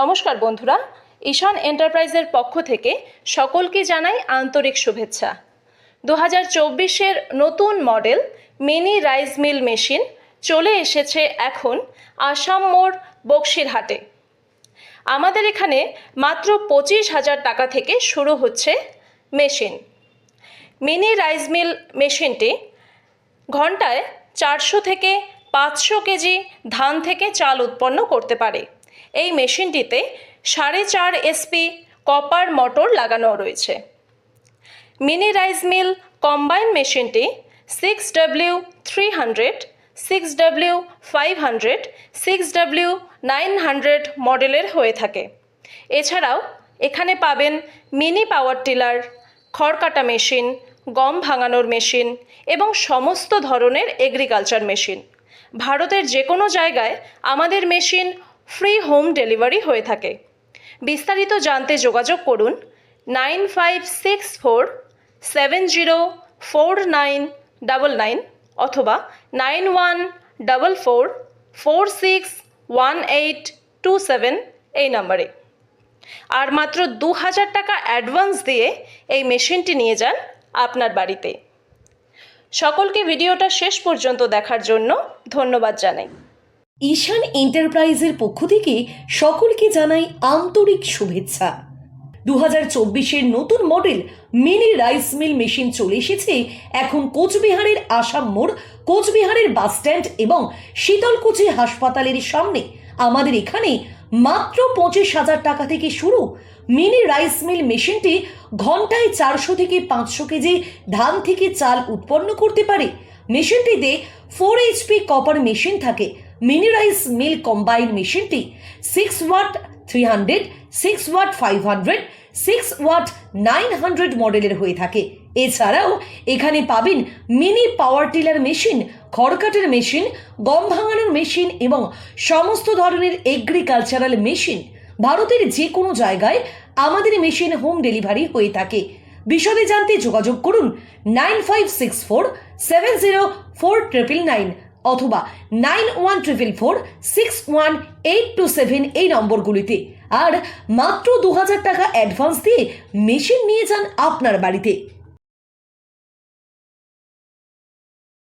নমস্কার বন্ধুরা, ঈশান এন্টারপ্রাইজের পক্ষ থেকে সকলকে জানাই আন্তরিক শুভেচ্ছা। 2024-এর নতুন model mini rice mill machine চলে এসেছে এখন আসাম মোড় বক্সিরহাটে। আমাদের এখানে মাত্র 25,000 টাকা থেকে শুরু হচ্ছে মেশিন। মিনি রাইস মিল মেশিনটি ঘন্টায় 400 থেকে 500 কেজি ধান থেকে চাল উৎপন্ন করতে পারে। এই মেশিনটিতে 4.5 SP কপার মোটর লাগানো রয়েছে। মিনি রাইস মিল কম্বাইন মেশিনটি 6W300, 6W500, 6W900 মডেলের হয়ে থাকে। এছাড়াও এখানে পাবেন মিনি পাওয়ার টিলার, খড় কাটা মেশিন, গম ভাঙানোর মেশিন এবং সমস্ত ধরনের এগ্রিকালচার মেশিন। ভারতের যে কোনো জায়গায় আমাদের মেশিন ফ্রি হোম ডেলিভারি হয়ে থাকে। বিস্তারিত জানতে যোগাযোগ করুন 9564704999 অথবা 9144461827 এই নম্বরে। আর মাত্র 2,000 টাকা অ্যাডভান্স দিয়ে এই মেশিনটি নিয়ে যান আপনার বাড়িতে। সকলকে ভিডিওটা শেষ পর্যন্ত দেখার জন্য ধন্যবাদ জানাই। ঈশান এন্টারপ্রাইজের পক্ষ থেকে সকলকে জানাই আন্তরিক শুভেচ্ছা। 2024-এর নতুন model mini rice mill machine চলে এসেছে এখন কোচবিহারের আসাম মোড়, কোচবিহারের বাস স্ট্যান্ড এবং শীতলকুচি হাসপাতালের সামনে। আমাদের এখানে মাত্র 25,000 টাকা থেকে শুরু। মিনি রাইস মিল মেশিনটি ঘন্টায় 400 থেকে 500 কেজি ধান থেকে চাল উৎপন্ন করতে পারে। মেশিনটিতে 4 HP কপার মেশিন থাকে। মিনি রাইস মিল কম্বাইন মেশিনটি 6 ওয়াট 300, 6 ওয়াট 500, 6 ওয়াট 900 মডেলের হয়ে থাকে। এছাড়াও এখানে পাবেন মিনি পাওয়ার টিলার মেশিন, খড় কাটার মেশিন, গম ভাঙানোর মেশিন এবং সমস্ত ধরনের এগ্রিকালচারাল মেশিন। ভারতের যে কোনো জায়গায় আমাদের মেশিন হোম ডেলিভারি হয়ে থাকে। বিশদে জানতে যোগাযোগ করুন 9564704999 অথবা 9144461827 এই নম্বরগুলিতে। আর মাত্র 2,000 টাকা অ্যাডভান্স দিয়ে মেশিন নিয়ে যান আপনার বাড়িতে।